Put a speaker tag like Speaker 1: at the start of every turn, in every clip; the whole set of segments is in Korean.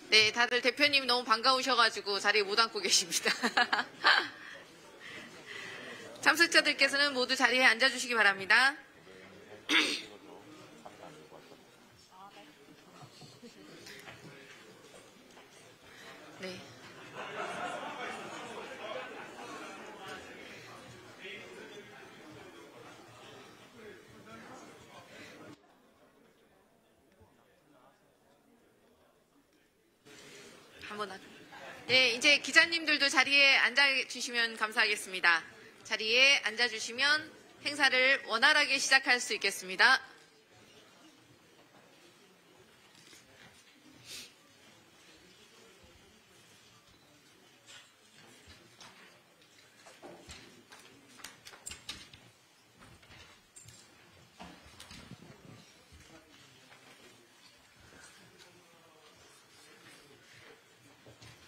Speaker 1: 네, 다들 대표님 너무 반가우셔가지고 자리에 못 앉고 계십니다. 참석자들께서는 모두 자리에 앉아주시기 바랍니다. 네. 네, 이제 기자님들도 자리에 앉아주시면 감사하겠습니다. 자리에 앉아주시면 행사를 원활하게 시작할 수 있겠습니다.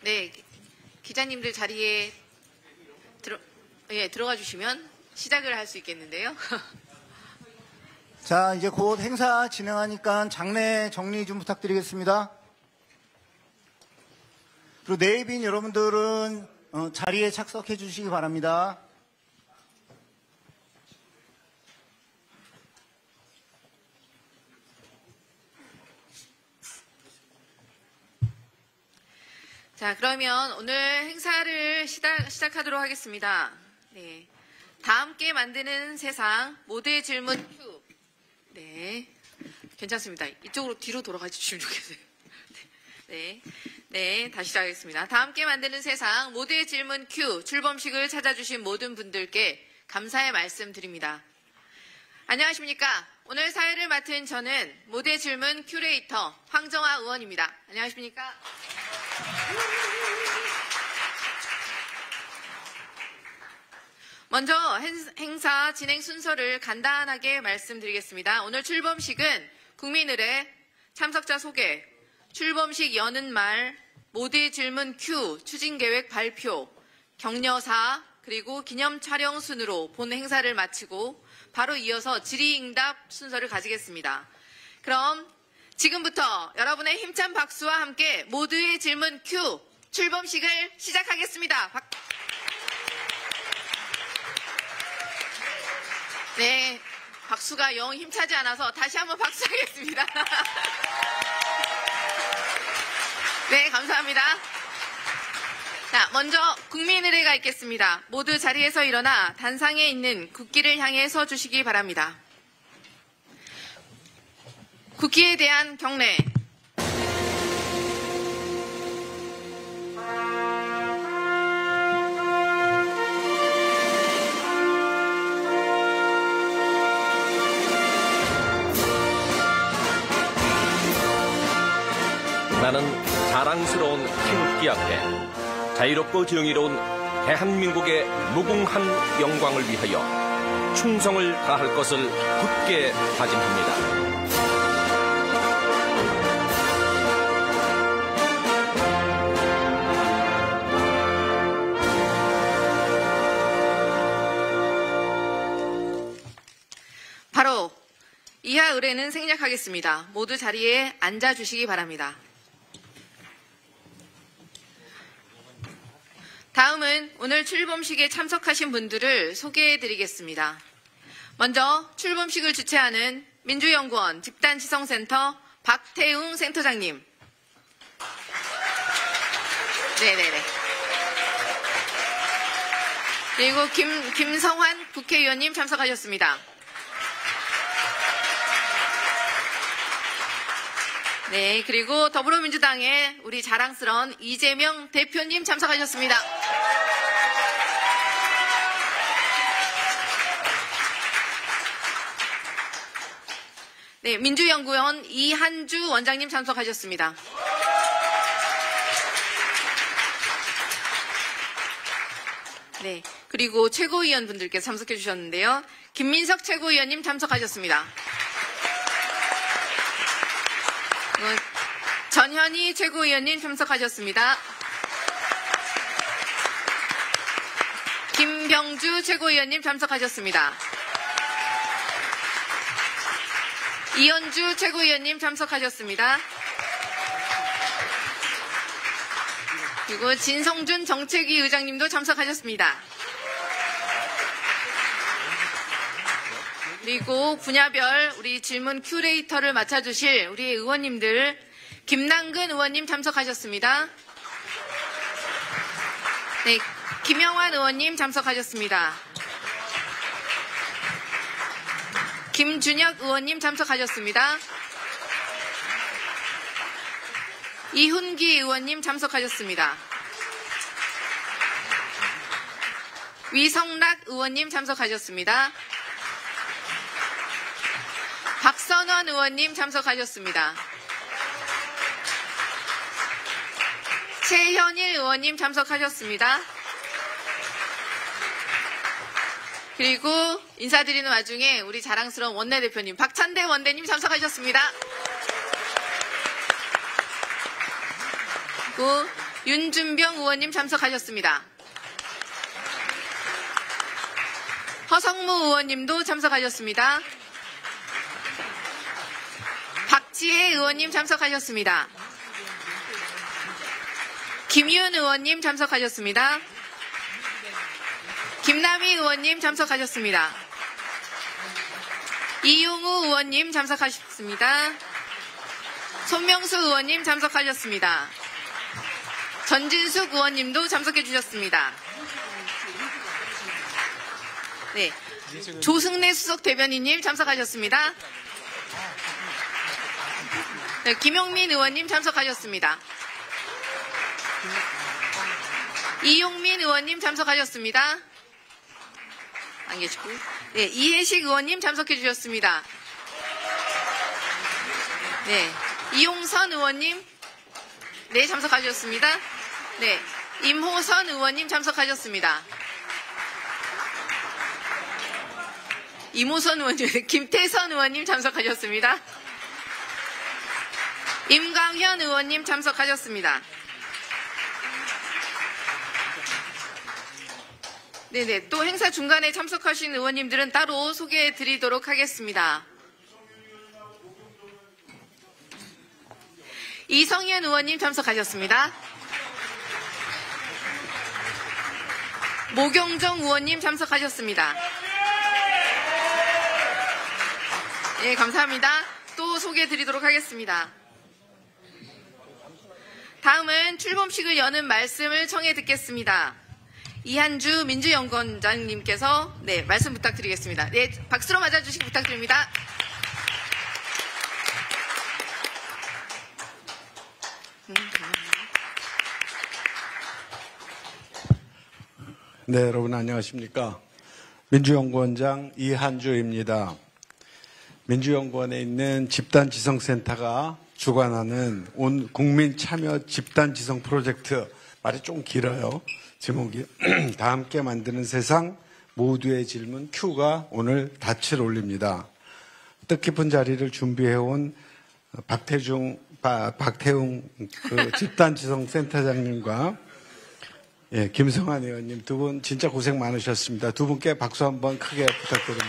Speaker 1: 네, 기자님들 자리에 들어가 주시면 시작을 할 수 있겠는데요.
Speaker 2: 자, 이제 곧 행사 진행하니까 장례 정리 좀 부탁드리겠습니다. 그리고 내빈 여러분들은 자리에 착석해 주시기 바랍니다.
Speaker 1: 자, 그러면 오늘 행사를 시작하도록 하겠습니다. 네. 다 함께 만드는 세상, 모두의 질문 Q. 네. 괜찮습니다. 이쪽으로 뒤로 돌아가 주시면 좋겠어요. 네. 네. 다시 시작하겠습니다. 다 함께 만드는 세상, 모두의 질문 Q. 출범식을 찾아주신 모든 분들께 감사의 말씀 드립니다. 안녕하십니까. 오늘 사회를 맡은 저는 모두의 질문 큐레이터 황정아 의원입니다. 안녕하십니까. 먼저 행사 진행 순서를 간단하게 말씀드리겠습니다. 오늘 출범식은 국민의례, 참석자 소개, 출범식 여는 말, 모두의 질문 Q, 추진계획 발표, 격려사, 그리고 기념 촬영 순으로 본 행사를 마치고 바로 이어서 질의응답 순서를 가지겠습니다. 그럼 지금부터 여러분의 힘찬 박수와 함께 모두의 질문 Q, 출범식을 시작하겠습니다. 네, 박수가 영 힘차지 않아서 다시 한번 박수하겠습니다. 네, 감사합니다. 자, 먼저 국민의례가 있겠습니다. 모두 자리에서 일어나 단상에 있는 국기를 향해 서 주시기 바랍니다. 국기에 대한 경례.
Speaker 3: 나는 자랑스러운 태극기 앞에 자유롭고 정의로운 대한민국의 무궁한 영광을 위하여 충성을 다할 것을 굳게 다짐합니다.
Speaker 1: 바로 이하 의례는 생략하겠습니다. 모두 자리에 앉아주시기 바랍니다. 다음은 오늘 출범식에 참석하신 분들을 소개해드리겠습니다. 먼저 출범식을 주최하는 민주연구원 집단지성센터 박태웅 센터장님. 네네네. 그리고 김성환 국회의원님 참석하셨습니다. 네, 그리고 더불어민주당의 우리 자랑스러운 이재명 대표님 참석하셨습니다. 네, 민주연구원 이한주 원장님 참석하셨습니다. 네, 그리고 최고위원분들께서 참석해 주셨는데요. 김민석 최고위원님 참석하셨습니다. 전현희 최고위원님 참석하셨습니다. 김병주 최고위원님 참석하셨습니다. 이현주 최고위원님 참석하셨습니다. 그리고 진성준 정책위 의장님도 참석하셨습니다. 그리고 분야별 우리 질문 큐레이터를 맡아주실 우리 의원님들 김남근 의원님 참석하셨습니다. 네, 김영환 의원님 참석하셨습니다. 김준혁 의원님 참석하셨습니다. 이훈기 의원님 참석하셨습니다. 위성락 의원님 참석하셨습니다. 박선원 의원님 참석하셨습니다. 최현일 의원님 참석하셨습니다. 그리고 인사드리는 와중에 우리 자랑스러운 원내대표님 박찬대 원내님 참석하셨습니다. 그리고 윤준병 의원님 참석하셨습니다. 허성무 의원님도 참석하셨습니다. 박지혜 의원님 참석하셨습니다. 김윤 의원님 참석하셨습니다. 김남희 의원님 참석하셨습니다. 이용우 의원님 참석하셨습니다. 손명수 의원님 참석하셨습니다. 전진숙 의원님도 참석해 주셨습니다. 네, 조승래 수석 대변인님 참석하셨습니다. 네, 김용민 의원님 참석하셨습니다. 이용민 의원님 참석하셨습니다. 안 계시고. 네, 이혜식 의원님 참석해 주셨습니다. 네, 이용선 의원님 네 참석하셨습니다. 네, 임호선 의원님 참석하셨습니다. 임호선 의원님, 김태선 의원님 참석하셨습니다. 임광현 의원님 참석하셨습니다. 네네, 또 행사 중간에 참석하신 의원님들은 따로 소개해 드리도록 하겠습니다. 이성현 의원님 참석하셨습니다. 모경정 의원님 참석하셨습니다. 네, 감사합니다. 또 소개해 드리도록 하겠습니다. 다음은 출범식을 여는 말씀을 청해 듣겠습니다. 이한주 민주연구원장님께서 네, 말씀 부탁드리겠습니다. 네, 박수로 맞아주시기 부탁드립니다.
Speaker 4: 네, 여러분 안녕하십니까? 민주연구원장 이한주입니다. 민주연구원에 있는 집단지성센터가 주관하는 국민 참여 집단지성 프로젝트, 말이 좀 길어요. 제목이 다 함께 만드는 세상 모두의 질문 Q가 오늘 닻을 올립니다. 뜻깊은 자리를 준비해온 박태웅 그 집단지성센터장님과 예, 김성환 의원님 두 분 진짜 고생 많으셨습니다. 두 분께 박수 한번 크게 부탁드립니다.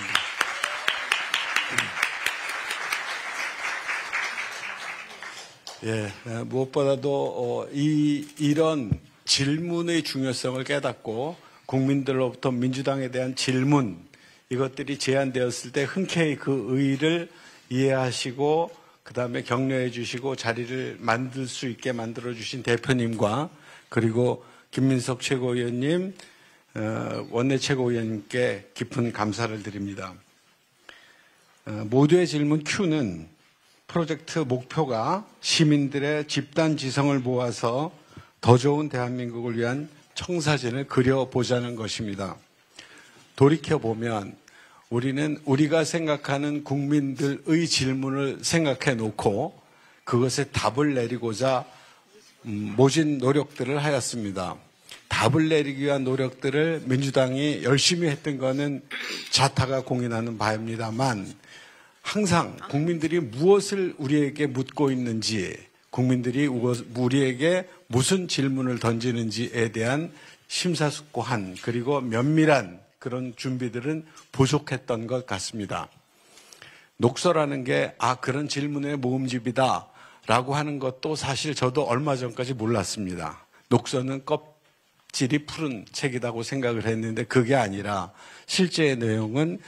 Speaker 4: 예, 무엇보다도 이런 질문의 중요성을 깨닫고 국민들로부터 민주당에 대한 질문, 이것들이 제안되었을 때 흔쾌히 그 의의를 이해하시고 그 다음에 격려해 주시고 자리를 만들 수 있게 만들어 주신 대표님과 그리고 김민석 최고위원님, 원내 최고위원님께 깊은 감사를 드립니다. 모두의 질문 Q는 프로젝트 목표가 시민들의 집단 지성을 모아서 더 좋은 대한민국을 위한 청사진을 그려보자는 것입니다. 돌이켜보면 우리는 우리가 생각하는 국민들의 질문을 생각해 놓고 그것에 답을 내리고자 모진 노력들을 하였습니다. 답을 내리기 위한 노력들을 민주당이 열심히 했던 것은 자타가 공인하는 바입니다만 항상 국민들이 무엇을 우리에게 묻고 있는지, 국민들이 우리에게 무슨 질문을 던지는지에 대한 심사숙고한 그리고 면밀한 그런 준비들은 부족했던 것 같습니다. 녹서라는 게 그런 질문의 모음집이다 라고 하는 것도 사실 저도 얼마 전까지 몰랐습니다. 녹서는 껍질이 푸른 책이라고 생각을 했는데 그게 아니라 실제의 내용은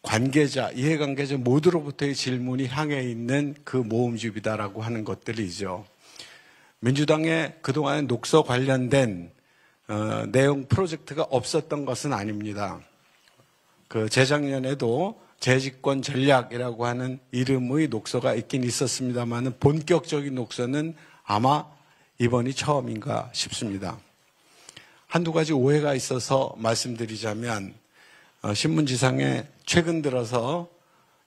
Speaker 4: 관계자, 이해관계자 모두로부터의 질문이 향해 있는 그 모음집이다라고 하는 것들이죠. 민주당에 그동안 녹서 관련된 내용 프로젝트가 없었던 것은 아닙니다. 그 재작년에도 재집권 전략이라고 하는 이름의 녹서가 있긴 있었습니다만 본격적인 녹서는 아마 이번이 처음인가 싶습니다. 한두 가지 오해가 있어서 말씀드리자면 신문지상에 최근 들어서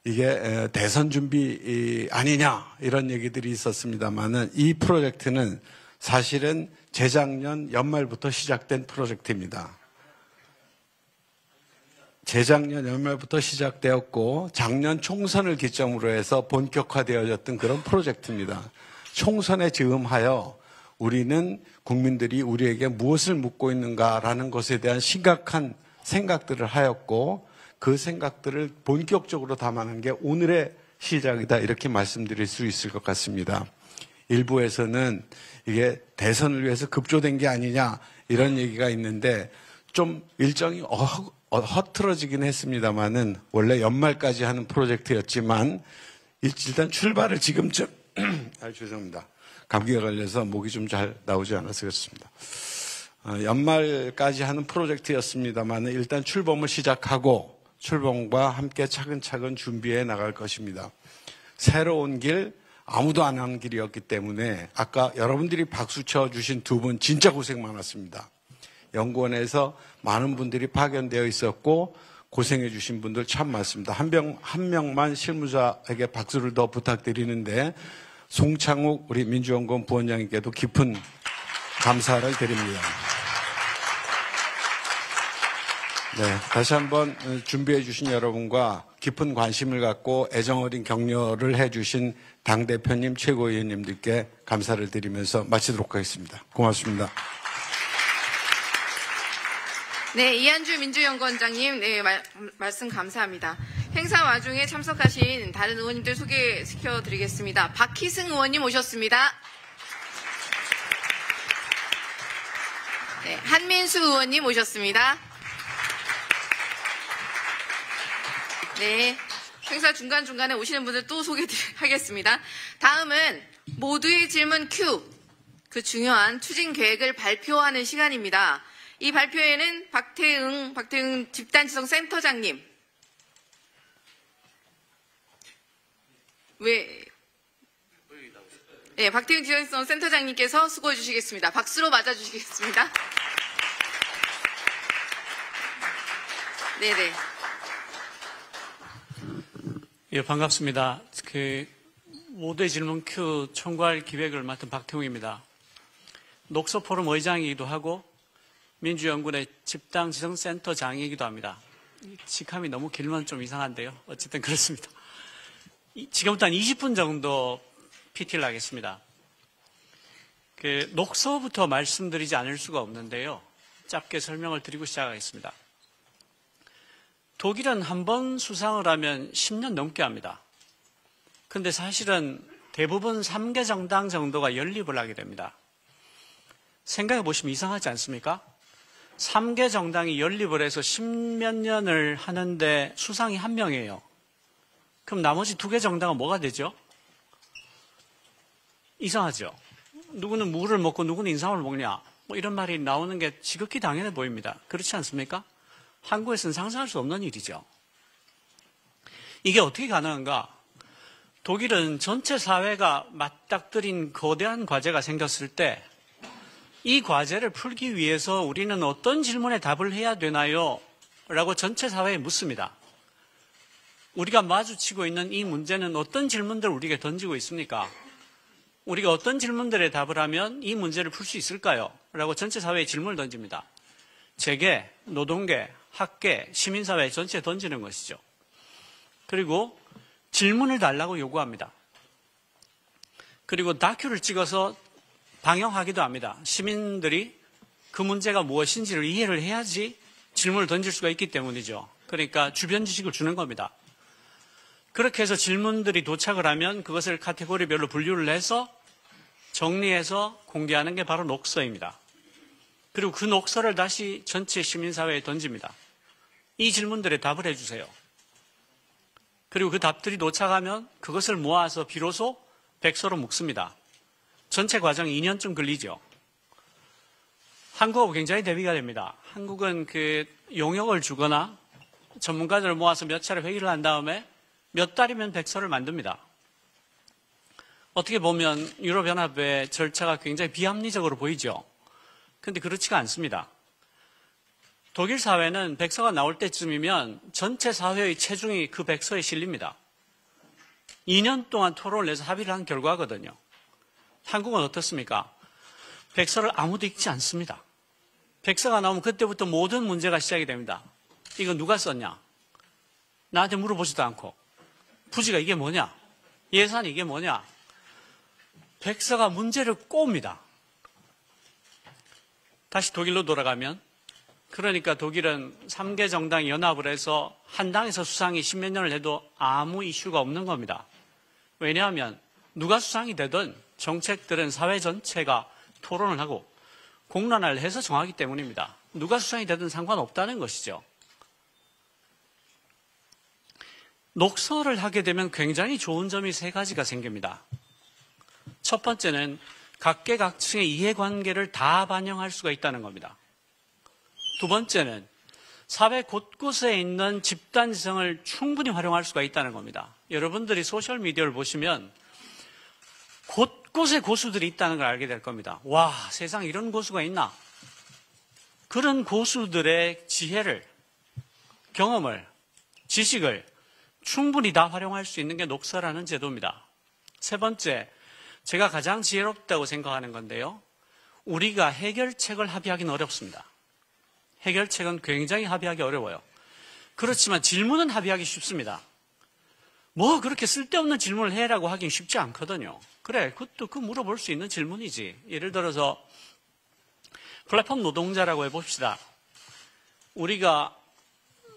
Speaker 4: 이게 대선 준비 아니냐 이런 얘기들이 있었습니다만 이 프로젝트는 사실은 재작년 연말부터 시작된 프로젝트입니다. 재작년 연말부터 시작되었고 작년 총선을 기점으로 해서 본격화되어졌던 그런 프로젝트입니다. 총선에 즈음하여 우리는 국민들이 우리에게 무엇을 묻고 있는가라는 것에 대한 심각한 생각들을 하였고 그 생각들을 본격적으로 담아낸 게 오늘의 시작이다 이렇게 말씀드릴 수 있을 것 같습니다. 일부에서는 이게 대선을 위해서 급조된 게 아니냐 이런 얘기가 있는데 좀 일정이 허틀어지긴 했습니다만은 원래 연말까지 하는 프로젝트였지만 일단 출발을 지금쯤 죄송합니다. 감기가 걸려서 목이 좀 잘 나오지 않아서 그렇습니다. 연말까지 하는 프로젝트였습니다만 일단 출범을 시작하고 출범과 함께 차근차근 준비해 나갈 것입니다. 새로운 길, 아무도 안 한 길이었기 때문에 아까 여러분들이 박수 쳐주신 두 분 진짜 고생 많았습니다. 연구원에서 많은 분들이 파견되어 있었고 고생해 주신 분들 참 많습니다. 한 명만 실무자에게 박수를 더 부탁드리는데 송창욱 우리 민주연구원 부원장님께도 깊은 감사를 드립니다. 네, 다시 한번 준비해 주신 여러분과 깊은 관심을 갖고 애정어린 격려를 해 주신 당대표님, 최고위원님들께 감사를 드리면서 마치도록 하겠습니다. 고맙습니다.
Speaker 1: 네, 이한주 민주연구원장님, 네, 말씀 감사합니다. 행사 와중에 참석하신 다른 의원님들 소개시켜 드리겠습니다. 박희승 의원님 오셨습니다. 네, 한민수 의원님 오셨습니다. 네, 행사 중간중간에 오시는 분들 또 소개하겠습니다. 다음은 모두의 질문 Q, 그 중요한 추진 계획을 발표하는 시간입니다. 이 발표에는 박태응 집단지성센터장님. 네, 박태응 집단지성센터장님께서 수고해 주시겠습니다. 박수로 맞아주시겠습니다. 네네.
Speaker 5: 예, 반갑습니다. 모두의 질문 Q 총괄 기획을 맡은 박태웅입니다. 녹서포럼 의장이기도 하고 민주연구원의 집단지성센터장이기도 합니다. 직함이 너무 길면 좀 이상한데요. 어쨌든 그렇습니다. 지금부터 한 20분 정도 PT를 하겠습니다. 녹서부터 말씀드리지 않을 수가 없는데요. 짧게 설명을 드리고 시작하겠습니다. 독일은 한 번 수상을 하면 10년 넘게 합니다. 그런데 사실은 대부분 3개 정당 정도가 연립을 하게 됩니다. 생각해 보시면 이상하지 않습니까? 3개 정당이 연립을 해서 10몇 년을 하는데 수상이 한 명이에요. 그럼 나머지 2개 정당은 뭐가 되죠? 이상하죠? 누구는 무를 먹고 누구는 인삼을 먹냐? 뭐 이런 말이 나오는 게 지극히 당연해 보입니다. 그렇지 않습니까? 한국에서는 상상할 수 없는 일이죠. 이게 어떻게 가능한가? 독일은 전체 사회가 맞닥뜨린 거대한 과제가 생겼을 때 이 과제를 풀기 위해서 우리는 어떤 질문에 답을 해야 되나요? 라고 전체 사회에 묻습니다. 우리가 마주치고 있는 이 문제는 어떤 질문들을 우리에게 던지고 있습니까? 우리가 어떤 질문들에 답을 하면 이 문제를 풀 수 있을까요? 라고 전체 사회에 질문을 던집니다. 재계, 노동계, 학계, 시민사회 전체에 던지는 것이죠. 그리고 질문을 달라고 요구합니다. 그리고 다큐를 찍어서 방영하기도 합니다. 시민들이 그 문제가 무엇인지를 이해를 해야지 질문을 던질 수가 있기 때문이죠. 그러니까 주변 지식을 주는 겁니다. 그렇게 해서 질문들이 도착을 하면 그것을 카테고리별로 분류를 해서 정리해서 공개하는 게 바로 녹서입니다. 그리고 그 녹서를 다시 전체 시민사회에 던집니다. 이 질문들에 답을 해주세요. 그리고 그 답들이 도착하면 그것을 모아서 비로소 백서로 묶습니다. 전체 과정이 2년쯤 걸리죠. 한국하고 굉장히 대비가 됩니다. 한국은 그 용역을 주거나 전문가들을 모아서 몇 차례 회의를 한 다음에 몇 달이면 백서를 만듭니다. 어떻게 보면 유럽연합의 절차가 굉장히 비합리적으로 보이죠. 그런데 그렇지가 않습니다. 독일 사회는 백서가 나올 때쯤이면 전체 사회의 체중이 그 백서에 실립니다. 2년 동안 토론을 해서 합의를 한 결과거든요. 한국은 어떻습니까? 백서를 아무도 읽지 않습니다. 백서가 나오면 그때부터 모든 문제가 시작이 됩니다. 이거 누가 썼냐? 나한테 물어보지도 않고. 부지가 이게 뭐냐? 예산이 이게 뭐냐? 백서가 문제를 꼬웁니다. 다시 독일로 돌아가면, 그러니까 독일은 3개 정당이 연합을 해서 한 당에서 수상이 10몇 년을 해도 아무 이슈가 없는 겁니다. 왜냐하면 누가 수상이 되든 정책들은 사회 전체가 토론을 하고 공론화를 해서 정하기 때문입니다. 누가 수상이 되든 상관없다는 것이죠. 녹서를 하게 되면 굉장히 좋은 점이 3가지가 생깁니다. 첫 번째는 각계각층의 이해관계를 다 반영할 수가 있다는 겁니다. 두 번째는 사회 곳곳에 있는 집단지성을 충분히 활용할 수가 있다는 겁니다. 여러분들이 소셜미디어를 보시면 곳곳에 고수들이 있다는 걸 알게 될 겁니다. 와, 세상에 이런 고수가 있나? 그런 고수들의 지혜를, 경험을, 지식을 충분히 다 활용할 수 있는 게 녹서라는 제도입니다. 세 번째, 제가 가장 지혜롭다고 생각하는 건데요. 우리가 해결책을 합의하기는 어렵습니다. 해결책은 굉장히 합의하기 어려워요. 그렇지만 질문은 합의하기 쉽습니다. 뭐 그렇게 쓸데없는 질문을 해라고 하긴 쉽지 않거든요. 그래, 그것도 그 물어볼 수 있는 질문이지. 예를 들어서 플랫폼 노동자라고 해봅시다. 우리가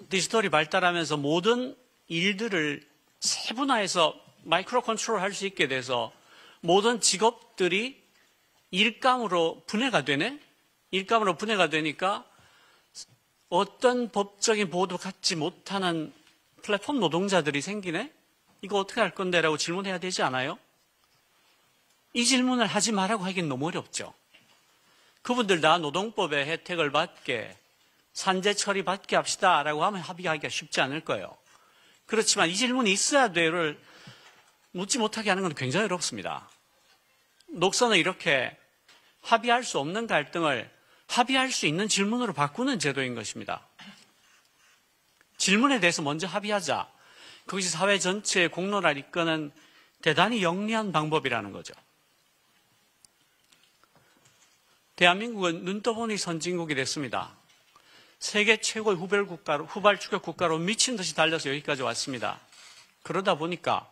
Speaker 5: 디지털이 발달하면서 모든 일들을 세분화해서 마이크로 컨트롤 할 수 있게 돼서 모든 직업들이 일감으로 분해가 되네? 일감으로 분해가 되니까 어떤 법적인 보호도 갖지 못하는 플랫폼 노동자들이 생기네? 이거 어떻게 할 건데? 라고 질문해야 되지 않아요? 이 질문을 하지 말라고 하기는 너무 어렵죠. 그분들 다 노동법의 혜택을 받게, 산재 처리 받게 합시다 라고 하면 합의하기가 쉽지 않을 거예요. 그렇지만 이 질문이 있어야 돼를 묻지 못하게 하는 건 굉장히 어렵습니다. 녹서는 이렇게 합의할 수 없는 갈등을 합의할 수 있는 질문으로 바꾸는 제도인 것입니다. 질문에 대해서 먼저 합의하자. 그것이 사회 전체의 공론화를 이끄는 대단히 영리한 방법이라는 거죠. 대한민국은 눈 떠보니 선진국이 됐습니다. 세계 최고의 후발 추격 국가로 미친 듯이 달려서 여기까지 왔습니다. 그러다 보니까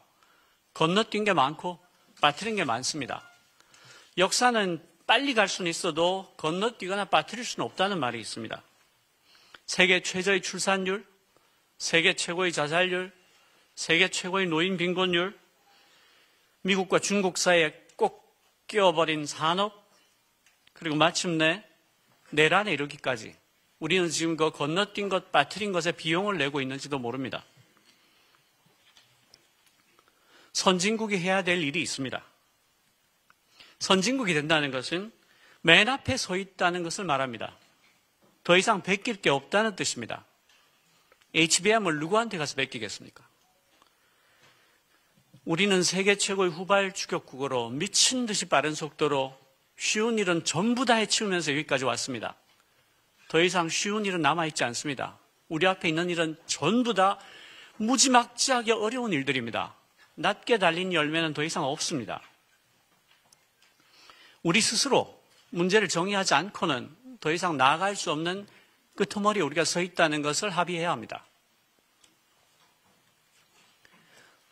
Speaker 5: 건너뛴 게 많고 빠뜨린 게 많습니다. 역사는 빨리 갈 수는 있어도 건너뛰거나 빠뜨릴 수는 없다는 말이 있습니다. 세계 최저의 출산율, 세계 최고의 자살률, 세계 최고의 노인 빈곤율, 미국과 중국 사이에 꼭 끼어버린 산업, 그리고 마침내 내란에 이르기까지 우리는 지금 그 건너뛴 것, 빠뜨린 것에 비용을 내고 있는지도 모릅니다. 선진국이 해야 될 일이 있습니다. 선진국이 된다는 것은 맨 앞에 서 있다는 것을 말합니다. 더 이상 베낄 게 없다는 뜻입니다. HBM을 누구한테 가서 베끼겠습니까? 우리는 세계 최고의 후발 추격국으로 미친 듯이 빠른 속도로 쉬운 일은 전부 다 해치우면서 여기까지 왔습니다. 더 이상 쉬운 일은 남아있지 않습니다. 우리 앞에 있는 일은 전부 다 무지막지하게 어려운 일들입니다. 낮게 달린 열매는 더 이상 없습니다. 우리 스스로 문제를 정의하지 않고는 더 이상 나아갈 수 없는 끄트머리에 우리가 서 있다는 것을 합의해야 합니다.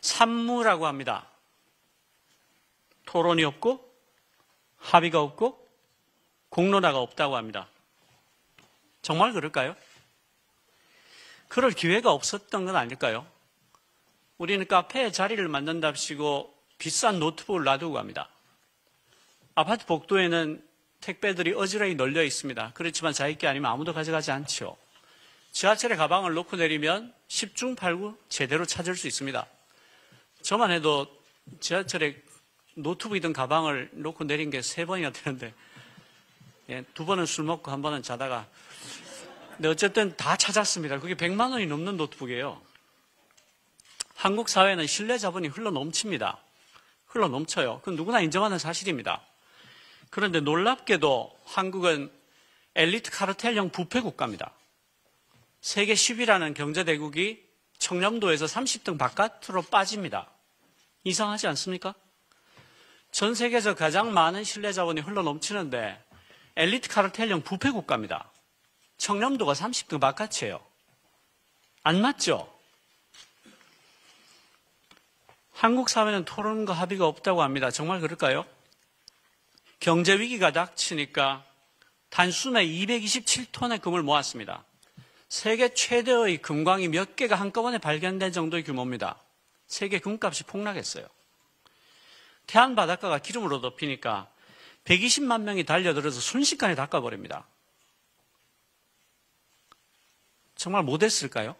Speaker 5: 산무라고 합니다. 토론이 없고 합의가 없고 공론화가 없다고 합니다. 정말 그럴까요? 그럴 기회가 없었던 건 아닐까요? 우리는 카페에 자리를 만든답시고 비싼 노트북을 놔두고 갑니다. 아파트 복도에는 택배들이 어지러이 널려 있습니다. 그렇지만 자기 게 아니면 아무도 가져가지 않죠. 지하철에 가방을 놓고 내리면 10중 8구 제대로 찾을 수 있습니다. 저만 해도 지하철에 노트북이든 가방을 놓고 내린 게 3번이나 되는데, 예, 2번은 술 먹고 1번은 자다가. 근데 어쨌든 다 찾았습니다. 그게 100만 원이 넘는 노트북이에요. 한국 사회는 신뢰 자본이 흘러 넘칩니다. 흘러 넘쳐요. 그건 누구나 인정하는 사실입니다. 그런데 놀랍게도 한국은 엘리트 카르텔형 부패 국가입니다. 세계 10위라는 경제대국이 청렴도에서 30등 바깥으로 빠집니다. 이상하지 않습니까? 전 세계에서 가장 많은 신뢰 자본이 흘러 넘치는데 엘리트 카르텔형 부패 국가입니다. 청렴도가 30등 바깥이에요. 안 맞죠? 한국 사회는 토론과 합의가 없다고 합니다. 정말 그럴까요? 경제 위기가 닥치니까 단숨에 227톤의 금을 모았습니다. 세계 최대의 금광이 몇 개가 한꺼번에 발견된 정도의 규모입니다. 세계 금값이 폭락했어요. 태안 바닷가가 기름으로 덮이니까 120만 명이 달려들어서 순식간에 닦아버립니다. 정말 못했을까요?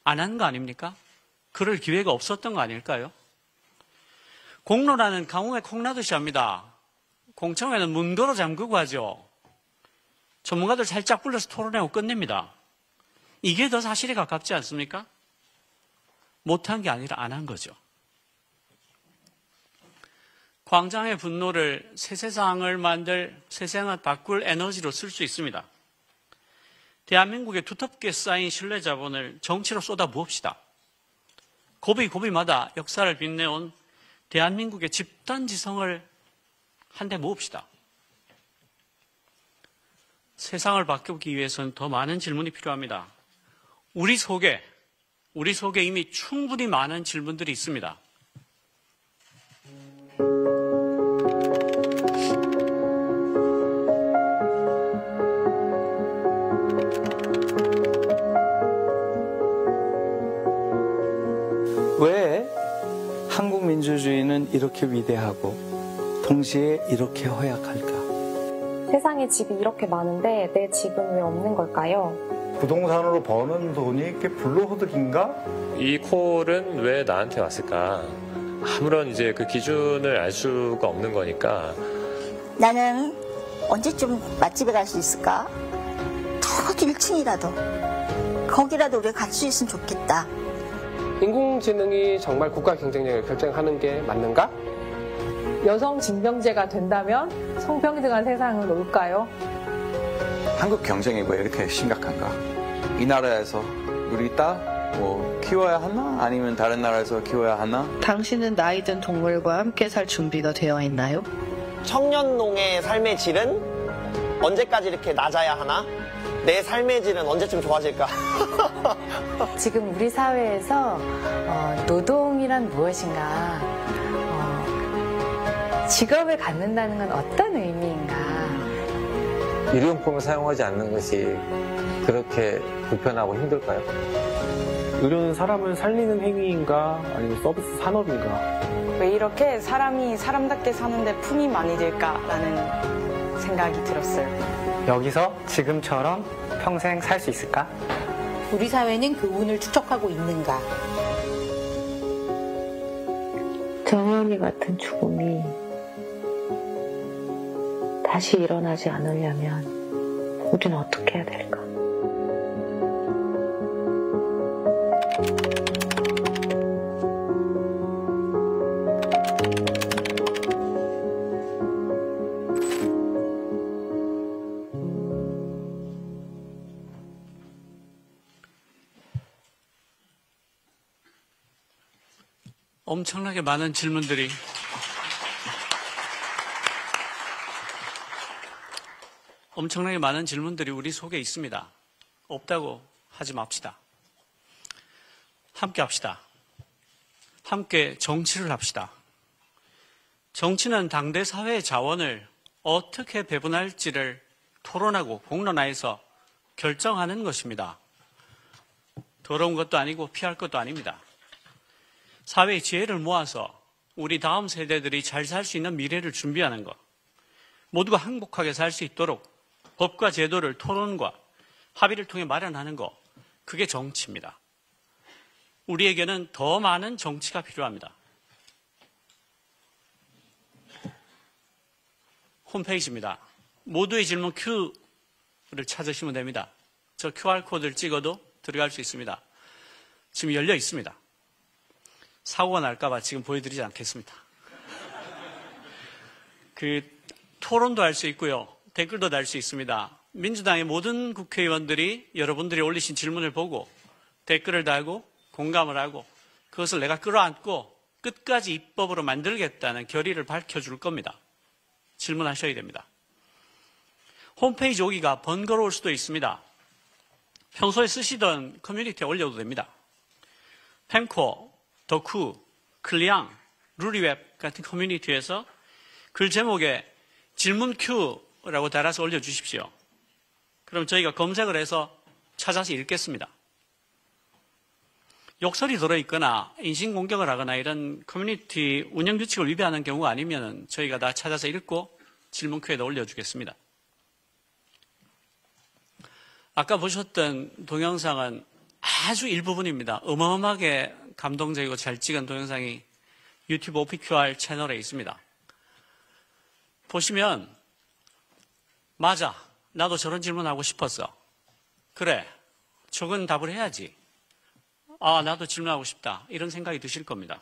Speaker 5: 안 한 거 아닙니까? 그럴 기회가 없었던 거 아닐까요? 공로라는 강홍에 콩나듯이 합니다. 공청회는 문도로 잠그고 하죠. 전문가들 살짝 불러서 토론하고 끝냅니다. 이게 더 사실에 가깝지 않습니까? 못한 게 아니라 안 한 거죠. 광장의 분노를 새 세상을 바꿀 에너지로 쓸 수 있습니다. 대한민국에 두텁게 쌓인 신뢰 자본을 정치로 쏟아 부읍시다. 고비고비마다 역사를 빛내온 대한민국의 집단지성을 한데 모읍시다. 세상을 바꾸기 위해서는 더 많은 질문이 필요합니다. 우리 속에 이미 충분히 많은 질문들이 있습니다.
Speaker 6: 왜 한국 민주주의는 이렇게 위대하고 동시에 이렇게 허약할까?
Speaker 7: 세상에 집이 이렇게 많은데 내 집은 왜 없는 걸까요?
Speaker 8: 부동산으로 버는 돈이 이렇게 불로소득인가?
Speaker 9: 이 콜은 왜 나한테 왔을까? 아무런 이제 그 기준을 알 수가 없는 거니까.
Speaker 10: 나는 언제쯤 맛집에 갈 수 있을까? 적어도 1층이라도 거기라도 우리가 갈 수 있으면 좋겠다.
Speaker 11: 인공지능이 정말 국가 경쟁력을 결정하는 게 맞는가?
Speaker 12: 여성 징병제가 된다면 성평등한 세상은 올까요?
Speaker 13: 한국 경쟁이 왜 이렇게 심각한가? 이 나라에서 우리 딸 키워야 하나? 아니면 다른 나라에서 키워야 하나?
Speaker 14: 당신은 나이 든 동물과 함께 살 준비가 되어 있나요?
Speaker 15: 청년농의 삶의 질은 언제까지 이렇게 낮아야 하나? 내 삶의 질은 언제쯤 좋아질까?
Speaker 16: 지금 우리 사회에서 노동이란 무엇인가? 직업을 갖는다는 건 어떤 의미인가?
Speaker 17: 일용품을 사용하지 않는 것이 그렇게 불편하고 힘들까요?
Speaker 18: 의료는 사람을 살리는 행위인가 아니면 서비스 산업인가?
Speaker 19: 왜 이렇게 사람이 사람답게 사는데 품이 많이 들까라는 생각이 들었어요.
Speaker 20: 여기서 지금처럼 평생 살 수 있을까?
Speaker 21: 우리 사회는 그 운을 축적하고 있는가?
Speaker 22: 정연이 같은 죽음이 다시 일어나지 않으려면 우리는 어떻게 해야 될까?
Speaker 5: 엄청나게 많은 질문들이 우리 속에 있습니다. 없다고 하지 맙시다. 함께 합시다. 함께 정치를 합시다. 정치는 당대 사회의 자원을 어떻게 배분할지를 토론하고 공론화해서 결정하는 것입니다. 더러운 것도 아니고 피할 것도 아닙니다. 사회의 지혜를 모아서 우리 다음 세대들이 잘 살 수 있는 미래를 준비하는 것. 모두가 행복하게 살 수 있도록 법과 제도를 토론과 합의를 통해 마련하는 것, 그게 정치입니다. 우리에게는 더 많은 정치가 필요합니다. 홈페이지입니다. 모두의 질문 Q를 찾으시면 됩니다. 저 QR코드를 찍어도 들어갈 수 있습니다. 지금 열려 있습니다. 사고가 날까봐 지금 보여드리지 않겠습니다. 토론도 할 수 있고요. 댓글도 달 수 있습니다. 민주당의 모든 국회의원들이 여러분들이 올리신 질문을 보고 댓글을 달고 공감을 하고 그것을 내가 끌어안고 끝까지 입법으로 만들겠다는 결의를 밝혀줄 겁니다. 질문하셔야 됩니다. 홈페이지 오기가 번거로울 수도 있습니다. 평소에 쓰시던 커뮤니티에 올려도 됩니다. 펜코, 덕후, 클리앙, 루리웹 같은 커뮤니티에서 글 제목에 질문 Q라고 달아서 올려주십시오. 그럼 저희가 검색을 해서 찾아서 읽겠습니다. 욕설이 들어있거나 인신공격을 하거나 이런 커뮤니티 운영 규칙을 위배하는 경우가 아니면 저희가 다 찾아서 읽고 질문 Q에다 올려주겠습니다. 아까 보셨던 동영상은 아주 일부분입니다. 어마어마하게 감동적이고 잘 찍은 동영상이 유튜브 OPQR 채널에 있습니다. 보시면 맞아, 나도 저런 질문하고 싶었어. 그래, 저건 답을 해야지. 아, 나도 질문하고 싶다. 이런 생각이 드실 겁니다.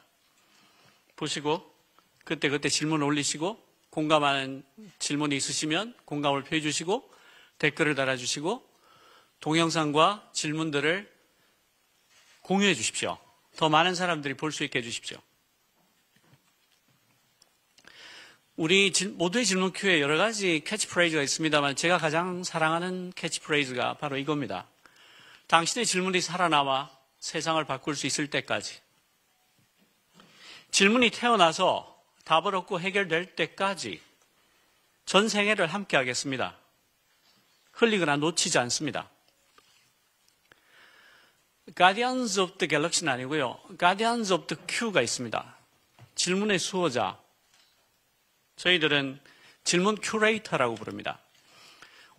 Speaker 5: 보시고 그때 질문 올리시고 공감하는 질문이 있으시면 공감을 표해 주시고 댓글을 달아주시고 동영상과 질문들을 공유해 주십시오. 더 많은 사람들이 볼 수 있게 해주십시오. 우리 모두의 질문 큐에 여러 가지 캐치프레이즈가 있습니다만 제가 가장 사랑하는 캐치프레이즈가 바로 이겁니다. 당신의 질문이 살아남아 세상을 바꿀 수 있을 때까지. 질문이 태어나서 답을 얻고 해결될 때까지 전 생애를 함께 하겠습니다. 흘리거나 놓치지 않습니다. Guardians of the Galaxy는 아니고요. Guardians of the Q가 있습니다. 질문의 수호자. 저희들은 질문 큐레이터라고 부릅니다.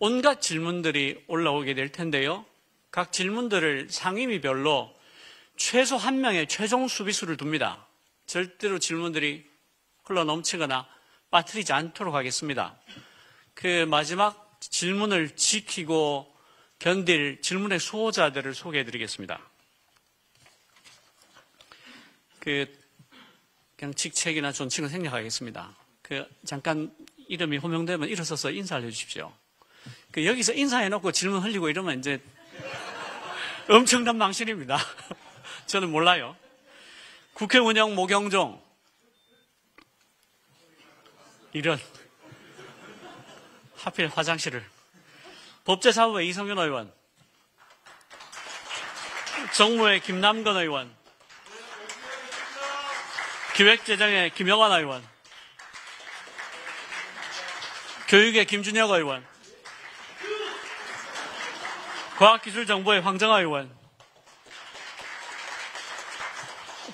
Speaker 5: 온갖 질문들이 올라오게 될 텐데요. 각 질문들을 상임위별로 최소 한 명의 최종 수비수를 둡니다. 절대로 질문들이 흘러 넘치거나 빠뜨리지 않도록 하겠습니다. 그 마지막 질문을 지키고 견딜 질문의 수호자들을 소개해 드리겠습니다. 그냥 직책이나 존칭을 생략하겠습니다. 잠깐 이름이 호명되면 일어서서 인사를 해 주십시오. 여기서 인사해 놓고 질문 흘리고 이러면 이제 엄청난 망신입니다. 저는 몰라요. 국회 운영 모경종. 이런. 하필 화장실을. 법제사무회 이성윤 의원. 정무회 김남건 의원. 기획재정회 김영환 의원. 교육의 김준혁 의원. 과학기술정보의 황정아 의원.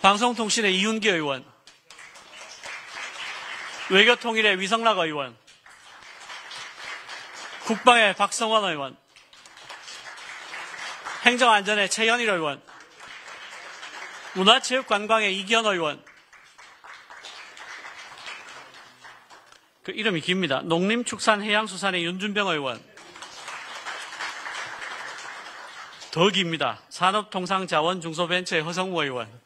Speaker 5: 방송통신의 이윤기 의원. 외교통일의 위성락 의원. 국방의 박성원 의원. 행정안전의 최현일 의원. 문화체육관광의 이기현 의원. 그 이름이 깁니다. 농림축산해양수산의 윤준병 의원. 더 깁니다. 산업통상자원중소벤처의 허성무 의원.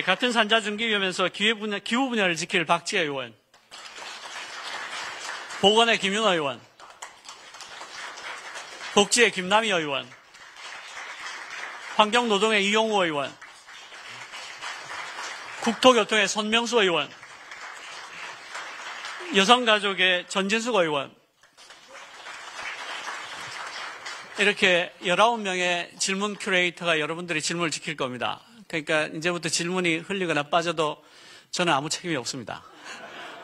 Speaker 5: 같은 산자중기위원회에서 기후 분야를 지킬 박지혜 의원. 보건의 김윤 의원. 복지의 김남희 의원. 환경노동의 이용우 의원. 국토교통의 손명수 의원. 여성가족의 전진숙 의원. 이렇게 19명의 질문 큐레이터가 여러분들의 질문을 지킬 겁니다. 그러니까 이제부터 질문이 흘리거나 빠져도 저는 아무 책임이 없습니다.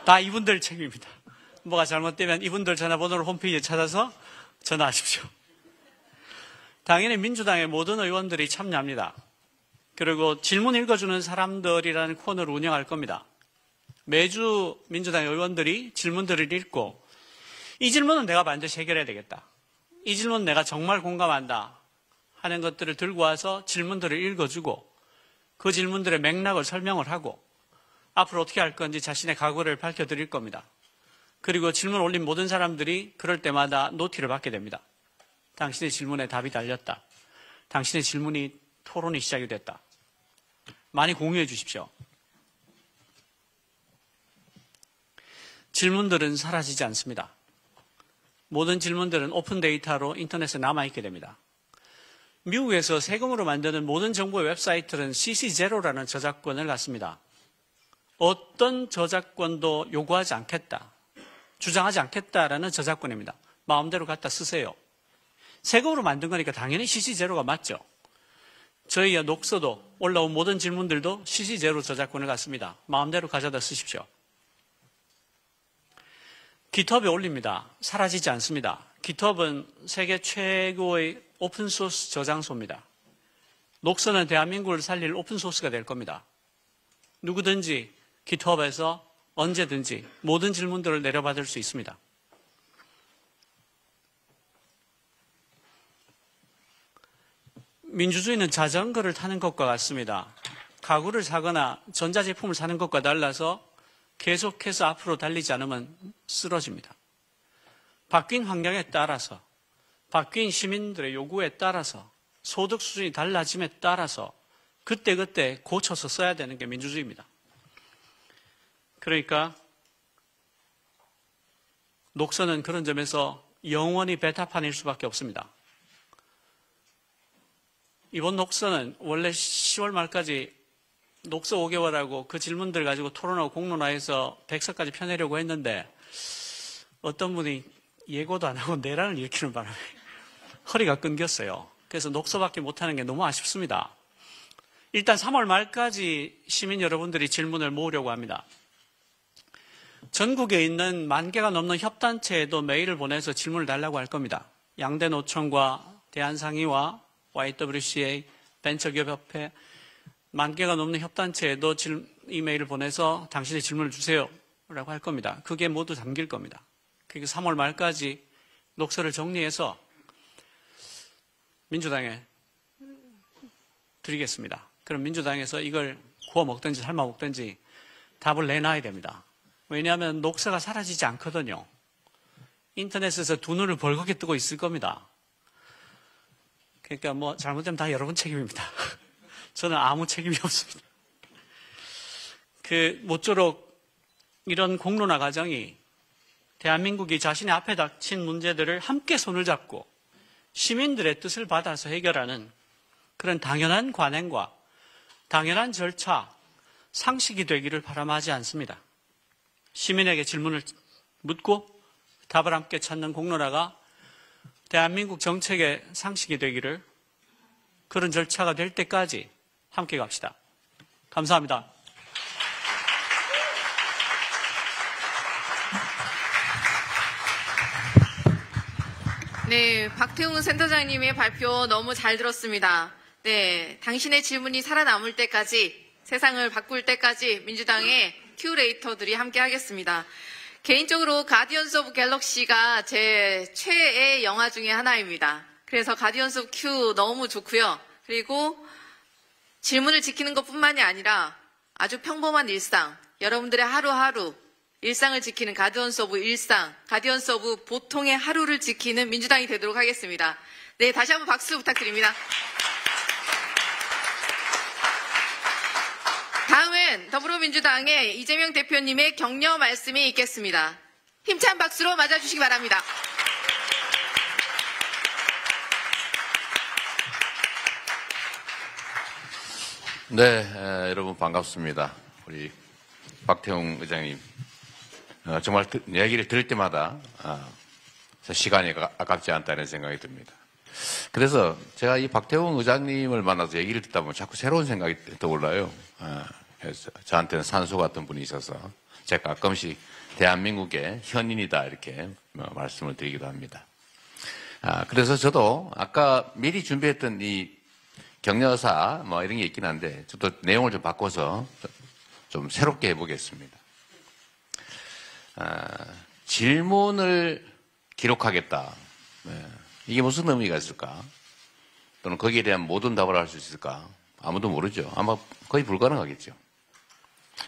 Speaker 5: 다 이분들 책임입니다. 뭐가 잘못되면 이분들 전화번호를 홈페이지에 찾아서 전화하십시오. 당연히 민주당의 모든 의원들이 참여합니다. 그리고 질문 읽어주는 사람들이라는 코너를 운영할 겁니다. 매주 민주당 의원들이 질문들을 읽고 이 질문은 내가 반드시 해결해야 되겠다. 이 질문은 내가 정말 공감한다 하는 것들을 들고 와서 질문들을 읽어주고 그 질문들의 맥락을 설명을 하고 앞으로 어떻게 할 건지 자신의 각오를 밝혀드릴 겁니다. 그리고 질문 올린 모든 사람들이 그럴 때마다 노티를 받게 됩니다. 당신의 질문에 답이 달렸다. 당신의 질문이 토론이 시작이 됐다. 많이 공유해 주십시오. 질문들은 사라지지 않습니다. 모든 질문들은 오픈 데이터로 인터넷에 남아있게 됩니다. 미국에서 세금으로 만드는 모든 정보의 웹사이트는 CC0라는 저작권을 갖습니다. 어떤 저작권도 요구하지 않겠다, 주장하지 않겠다라는 저작권입니다. 마음대로 갖다 쓰세요. 세금으로 만든 거니까 당연히 CC0가 맞죠. 저희의 녹서도 올라온 모든 질문들도 CC0 저작권을 갖습니다. 마음대로 가져다 쓰십시오. GitHub에 올립니다. 사라지지 않습니다. GitHub은 세계 최고의 오픈소스 저장소입니다. 녹서는 대한민국을 살릴 오픈소스가 될 겁니다. 누구든지 GitHub에서 언제든지 모든 질문들을 내려받을 수 있습니다. 민주주의는 자전거를 타는 것과 같습니다. 가구를 사거나 전자제품을 사는 것과 달라서 계속해서 앞으로 달리지 않으면 쓰러집니다. 바뀐 환경에 따라서, 바뀐 시민들의 요구에 따라서, 소득 수준이 달라짐에 따라서 그때그때 고쳐서 써야 되는 게 민주주의입니다. 그러니까 녹서는 그런 점에서 영원히 베타판일 수밖에 없습니다. 이번 녹서는 원래 10월 말까지 녹서 5개월하고 그 질문들 가지고 토론하고 공론화해서 100서까지 펴내려고 했는데 어떤 분이 예고도 안 하고 내란을 일으키는 바람에 허리가 끊겼어요. 그래서 녹서밖에 못하는 게 너무 아쉽습니다. 일단 3월 말까지 시민 여러분들이 질문을 모으려고 합니다. 전국에 있는 10,000개가 넘는 협단체에도 메일을 보내서 질문을 달라고 할 겁니다. 양대 노총과 대한상의와 YWCA, 벤처기업협회 10,000개가 넘는 협단체에도 이메일을 보내서 당신의 질문을 주세요 라고 할 겁니다. 그게 모두 담길 겁니다. 그게 3월 말까지 녹서를 정리해서 민주당에 드리겠습니다. 그럼 민주당에서 이걸 구워 먹든지 삶아 먹든지 답을 내놔야 됩니다. 왜냐하면 녹서가 사라지지 않거든요. 인터넷에서 두 눈을 벌겋게 뜨고 있을 겁니다. 그러니까 뭐 잘못되면 다 여러분 책임입니다. 저는 아무 책임이 없습니다. 모쪼록 이런 공론화 과정이 대한민국이 자신의 앞에 닥친 문제들을 함께 손을 잡고 시민들의 뜻을 받아서 해결하는 그런 당연한 관행과 당연한 절차, 상식이 되기를 바람하지 않습니다. 시민에게 질문을 묻고 답을 함께 찾는 공론화가 대한민국 정책의 상식이 되기를, 그런 절차가 될 때까지 함께 갑시다. 감사합니다.
Speaker 1: 네, 박태웅 센터장님의 발표 너무 잘 들었습니다. 네, 당신의 질문이 살아남을 때까지, 세상을 바꿀 때까지 민주당의 큐레이터들이 함께 하겠습니다. 개인적으로 가디언스 오브 갤럭시가 제 최애 영화 중에 하나입니다. 그래서 가디언스 오브 큐 너무 좋고요. 그리고 질문을 지키는 것뿐만이 아니라 아주 평범한 일상, 여러분들의 하루하루 일상을 지키는 가디언스 오브 일상, 가디언스 오브 보통의 하루를 지키는 민주당이 되도록 하겠습니다. 네, 다시 한번 박수 부탁드립니다. 다음은 더불어민주당의 이재명 대표님의 격려 말씀이 있겠습니다. 힘찬 박수로 맞아주시기 바랍니다.
Speaker 2: 네, 여러분 반갑습니다. 우리 박태웅 의장님, 정말 얘기를 들을 때마다 시간이 아깝지 않다는 생각이 듭니다. 그래서 제가 이 박태웅 의장님을 만나서 얘기를 듣다 보면 자꾸 새로운 생각이 떠올라요. 그래서 저한테는 산소 같은 분이셔서 제가 가끔씩 대한민국의 현인이다 이렇게 말씀을 드리기도 합니다. 그래서 저도 아까 미리 준비했던 이 격려사 이런 게 있긴 한데 저도 내용을 좀 바꿔서 좀 새롭게 해보겠습니다. 질문을 기록하겠다. 이게 무슨 의미가 있을까? 또는 거기에 대한 모든 답을 할 수 있을까? 아무도 모르죠. 아마 거의 불가능하겠죠.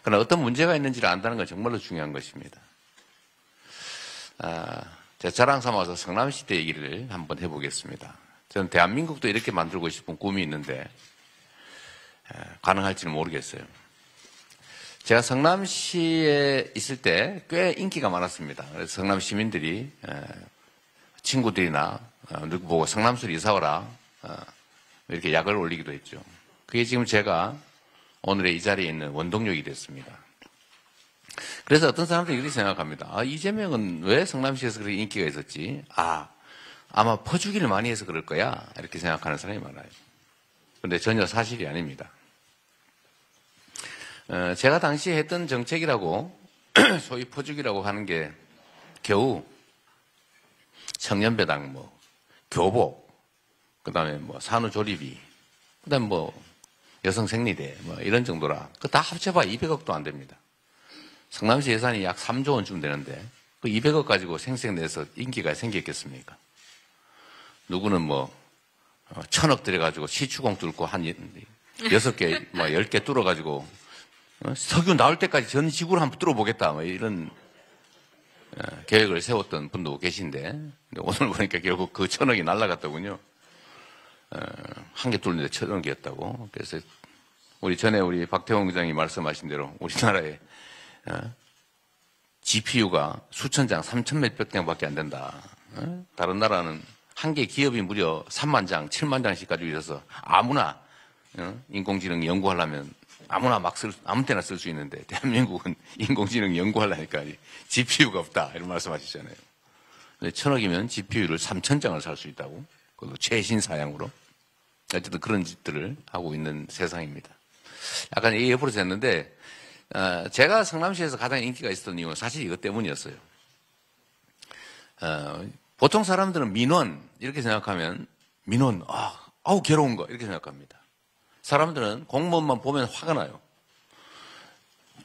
Speaker 2: 그러나 어떤 문제가 있는지를 안다는 건 정말로 중요한 것입니다. 제가 자랑 삼아서 성남시대 얘기를 한번 해보겠습니다. 저는 대한민국도 이렇게 만들고 싶은 꿈이 있는데 가능할지는 모르겠어요. 제가 성남시에 있을 때 꽤 인기가 많았습니다. 그래서 성남 시민들이 친구들이나 누구 보고 성남시로 이사 와라 이렇게 약을 올리기도 했죠. 그게 지금 제가 오늘의 이 자리에 있는 원동력이 됐습니다. 그래서 어떤 사람들이 이렇게 생각합니다. 이재명은 왜 성남시에서 그렇게 인기가 있었지? 아마 퍼주기를 많이 해서 그럴 거야. 이렇게 생각하는 사람이 많아요. 그런데 전혀 사실이 아닙니다. 제가 당시에 했던 정책이라고 소위 퍼주기라고 하는 게 겨우 청년배당, 교복, 그 다음에 산후조리비, 그 다음에 여성생리대, 이런 정도라. 그거 다 합쳐봐야 200억도 안 됩니다. 성남시 예산이 약 3조 원쯤 되는데, 그 200억 가지고 생색내서 인기가 생겼겠습니까? 누구는 1000억 들여가지고 시추공 뚫고 한 6개, 10개 뚫어가지고, 석유 나올 때까지 전 지구를 한번 뚫어보겠다, 이런 계획을 세웠던 분도 계신데, 근데 오늘 보니까 결국 그 1000억이 날아갔더군요. 한 개 뚫는데 1000억이었다고. 그래서 우리 박태웅 의장이 말씀하신 대로 우리나라에 GPU가 수천 장, 3천 몇백 장밖에 안 된다. 다른 나라는 한 개 기업이 무려 3만 장, 7만 장씩 가지고 있어서 아무나 인공지능 연구하려면 아무나 아무 때나 쓸 수 있는데 대한민국은 인공지능 연구하려니까 GPU가 없다. 이런 말씀하시잖아요. 1000억이면 GPU를 3000장을 살 수 있다고. 그것도 최신 사양으로. 어쨌든 그런 짓들을 하고 있는 세상입니다. 약간 얘기 옆으로 됐는데, 제가 성남시에서 가장 인기가 있었던 이유는 사실 이것 때문이었어요. 보통 사람들은 민원, 이렇게 생각하면, 민원, 아우, 괴로운 거, 이렇게 생각합니다. 사람들은 공무원만 보면 화가 나요.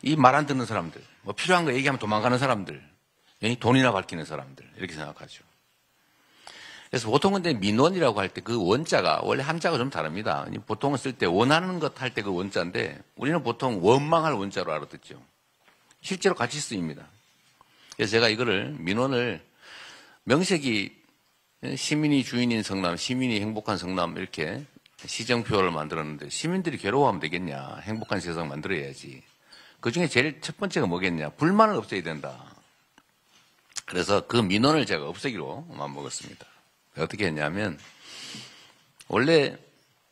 Speaker 2: 이 말 안 듣는 사람들, 필요한 거 얘기하면 도망가는 사람들, 돈이나 밝히는 사람들, 이렇게 생각하죠. 그래서 보통 근데 민원이라고 할 때 그 원자가 원래 함자가 좀 다릅니다. 보통은 쓸 때 원하는 것 할 때 그 원자인데 우리는 보통 원망할 원자로 알아듣죠. 실제로 같이 쓰입니다. 그래서 제가 이거를 민원을 명색이 시민이 주인인 성남, 시민이 행복한 성남 이렇게 시정표를 만들었는데 시민들이 괴로워하면 되겠냐. 행복한 세상 만들어야지. 그중에 제일 첫 번째가 뭐겠냐. 불만을 없애야 된다. 그래서 그 민원을 제가 없애기로 마음먹었습니다. 어떻게 했냐면 원래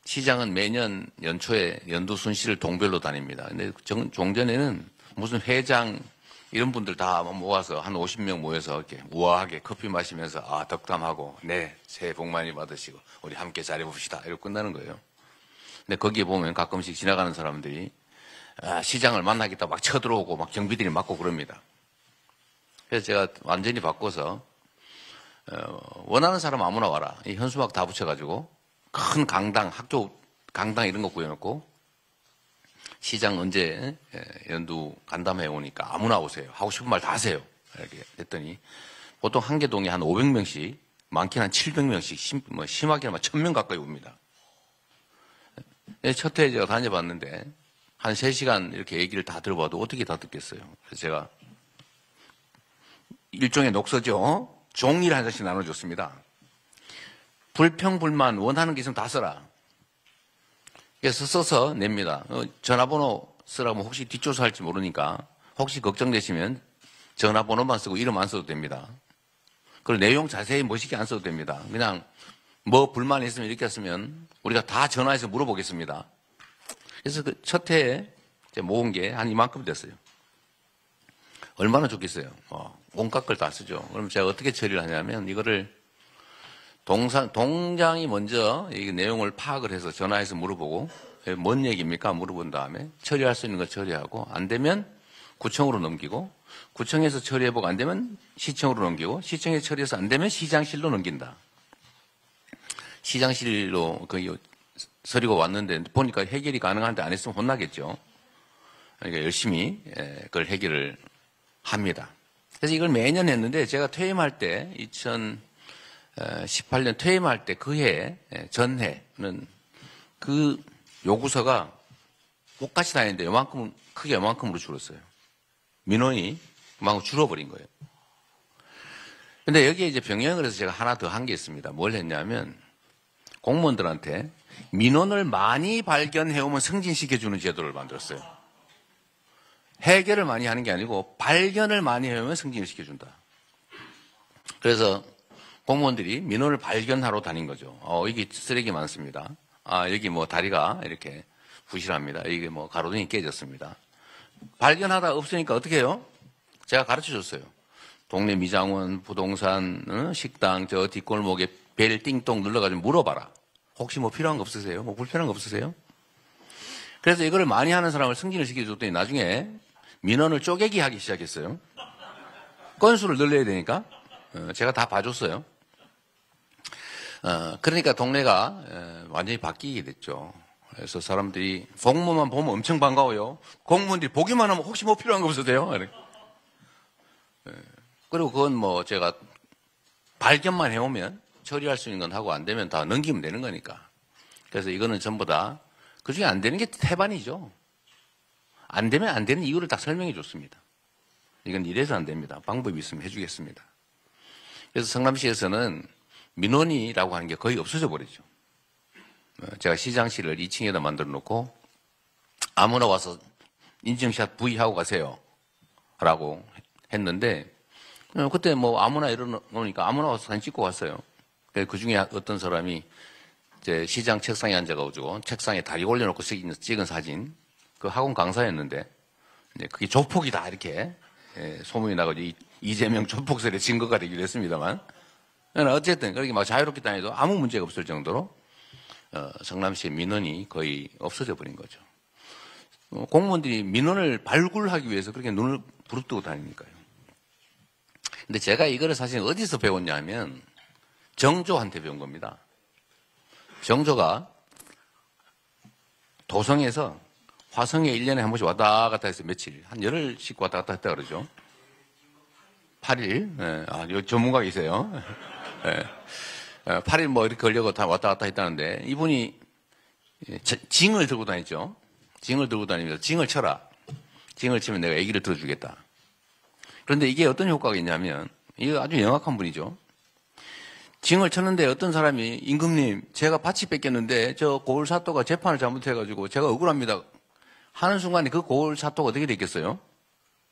Speaker 2: 시장은 매년 연초에 연두 순시를 동별로 다닙니다. 근데 종전에는 무슨 회장 이런 분들 다 모아서 한 50명 모여서 이렇게 우아하게 커피 마시면서 덕담하고 네 새해 복 많이 받으시고 우리 함께 잘해봅시다 이러고 끝나는 거예요. 근데 거기에 보면 가끔씩 지나가는 사람들이 시장을 만나겠다 막 쳐들어오고 막 경비들이 맞고 그럽니다. 그래서 제가 완전히 바꿔서 원하는 사람 아무나 와라. 이 현수막 다 붙여가지고 큰 강당, 학교 강당 이런 거 구해놓고 시장 언제 연두 간담회 오니까 아무나 오세요. 하고 싶은 말 다 하세요. 이렇게 했더니 보통 한 개 동에 한 500명씩, 많게는 한 700명씩, 심하게는 1000명 가까이 옵니다. 첫 해에 제가 다녀봤는데 한 3시간 이렇게 얘기를 다 들어봐도 어떻게 다 듣겠어요. 그래서 제가 일종의 녹서죠. 종이를 한 장씩 나눠줬습니다. 불평, 불만, 원하는 게 있으면 다 써라. 그래서 써서 냅니다. 전화번호 쓰라고 혹시 뒷조사 할지 모르니까 혹시 걱정되시면 전화번호만 쓰고 이름 안 써도 됩니다. 그리고 내용 자세히 멋있게 안 써도 됩니다. 그냥 불만이 있으면 이렇게 했으면 우리가 다 전화해서 물어보겠습니다. 그래서 그 첫 해에 모은 게 한 이만큼 됐어요. 얼마나 좋겠어요. 온갖 걸 다 쓰죠. 그럼 제가 어떻게 처리를 하냐면 이거를 동장이 먼저 이 내용을 파악을 해서 전화해서 물어보고 뭔 얘기입니까? 물어본 다음에 처리할 수 있는 거 처리하고 안 되면 구청으로 넘기고 구청에서 처리해보고 안 되면 시청으로 넘기고 시청에서 처리해서 안 되면 시장실로 넘긴다. 시장실로 그 서류가 왔는데 보니까 해결이 가능한데 안 했으면 혼나겠죠. 그러니까 열심히 그걸 해결을 합니다. 그래서 이걸 매년 했는데 제가 퇴임할 때 2018년 퇴임할 때 그 해 전해는 그 요구서가 똑같이 다니는데 요만큼 크게 요만큼으로 줄었어요. 민원이 그만큼 줄어버린 거예요. 근데 여기에 이제 병행을 해서 제가 하나 더 한 게 있습니다. 뭘 했냐면 공무원들한테 민원을 많이 발견해오면 승진시켜주는 제도를 만들었어요. 해결을 많이 하는 게 아니고 발견을 많이 해오면 승진을 시켜준다. 그래서 공무원들이 민원을 발견하러 다닌 거죠. 여기 쓰레기 많습니다. 여기 뭐 다리가 이렇게 부실합니다. 이게 뭐 가로등이 깨졌습니다. 발견하다 없으니까 어떻게 해요? 제가 가르쳐 줬어요. 동네 미장원, 부동산, 식당, 저 뒷골목에 벨 띵동 눌러가지고 물어봐라. 혹시 뭐 필요한 거 없으세요? 뭐 불편한 거 없으세요? 그래서 이거를 많이 하는 사람을 승진을 시켜줬더니 나중에 민원을 쪼개기 하기 시작했어요. 건수를 늘려야 되니까. 제가 다 봐줬어요. 그러니까 동네가 완전히 바뀌게 됐죠. 그래서 사람들이 공무만 보면 엄청 반가워요. 공무원들이 보기만 하면 혹시 뭐 필요한 거 없으세요? 그리고 그건 뭐 제가 발견만 해오면 처리할 수 있는 건 하고 안 되면 다 넘기면 되는 거니까. 그래서 이거는 전부 다 그중에 안 되는 게 태반이죠. 안 되면 안 되는 이유를 딱 설명해 줬습니다. 이건 이래서 안 됩니다. 방법이 있으면 해주겠습니다. 그래서 성남시에서는 민원이라고 하는 게 거의 없어져 버리죠. 제가 시장실을 2층에다 만들어 놓고 아무나 와서 인증샷 V하고 가세요. 라고 했는데 그때 뭐 아무나 이러놓으니까 아무나 와서 사진 찍고 갔어요. 그 중에 어떤 사람이 이제 시장 책상에 앉아가지고 책상에 다리 올려놓고 찍은 사진, 그 학원 강사였는데 이제 그게 조폭이다 이렇게 소문이 나가지고 이재명 조폭설의 증거가 되기도 했습니다만 어쨌든 그렇게 막 자유롭게 다녀도 아무 문제가 없을 정도로 성남시의 민원이 거의 없어져 버린 거죠. 공무원들이 민원을 발굴하기 위해서 그렇게 눈을 부릅뜨고 다니니까요. 근데 제가 이거를 사실 어디서 배웠냐 하면 정조한테 배운 겁니다. 정조가 도성에서 화성에 1년에 한 번씩 왔다 갔다 해서 며칠, 한 열흘씩 왔다 갔다 했다 그러죠. 8일, 요 전문가가 있어요. 8일 뭐 이렇게 걸려고 다 왔다 갔다 했다는데 이분이 징을 들고 다녔죠. 징을 들고 다니면서 징을 쳐라. 징을 치면 내가 얘기를 들어주겠다. 그런데 이게 어떤 효과가 있냐면 이게 아주 영악한 분이죠. 징을 쳤는데 어떤 사람이 임금님 제가 밭이 뺏겼는데 저 고을 사또가 재판을 잘못해가지고 제가 억울합니다 하는 순간에 그 고을 사또가 어떻게 됐겠어요?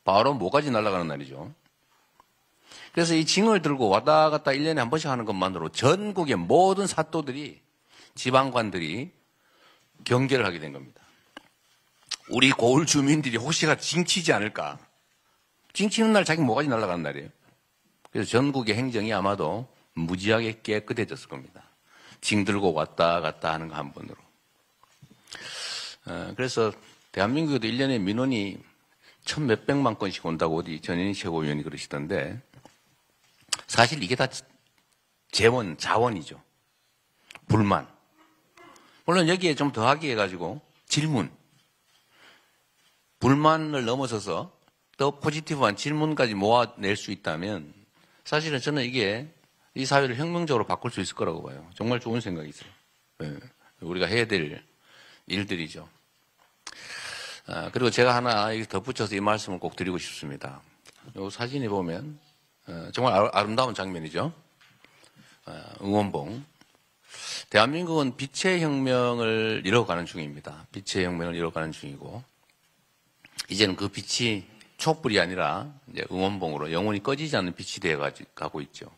Speaker 2: 바로 뭐까지 날아가는 날이죠. 그래서 이 징을 들고 왔다 갔다 1년에 한 번씩 하는 것만으로 전국의 모든 사또들이 지방관들이 경계를 하게 된 겁니다. 우리 고을 주민들이 혹시가 징치지 않을까. 징치는 날 자기 뭐까지 날아가는 날이에요. 그래서 전국의 행정이 아마도 무지하게 깨끗해졌을 겁니다. 징 들고 왔다 갔다 하는 거 한 번으로. 그래서 대한민국에도 1년에 민원이 1,몇백만 건씩 온다고 어디 전현희 최고위원이 그러시던데 사실 이게 다 자원이죠. 불만. 물론 여기에 좀 더하게 해가지고 질문. 불만을 넘어서서 더 포지티브한 질문까지 모아낼 수 있다면 사실은 저는 이게 이 사회를 혁명적으로 바꿀 수 있을 거라고 봐요. 정말 좋은 생각이 있어요. 우리가 해야 될 일들이죠. 그리고 제가 하나 덧붙여서 이 말씀을 꼭 드리고 싶습니다. 이 사진에 보면 정말 아름다운 장면이죠. 응원봉. 대한민국은 빛의 혁명을 이뤄가는 중입니다. 빛의 혁명을 이뤄가는 중이고 이제는 그 빛이 촛불이 아니라 이제 응원봉으로 영원히 꺼지지 않는 빛이 되어가고 있죠.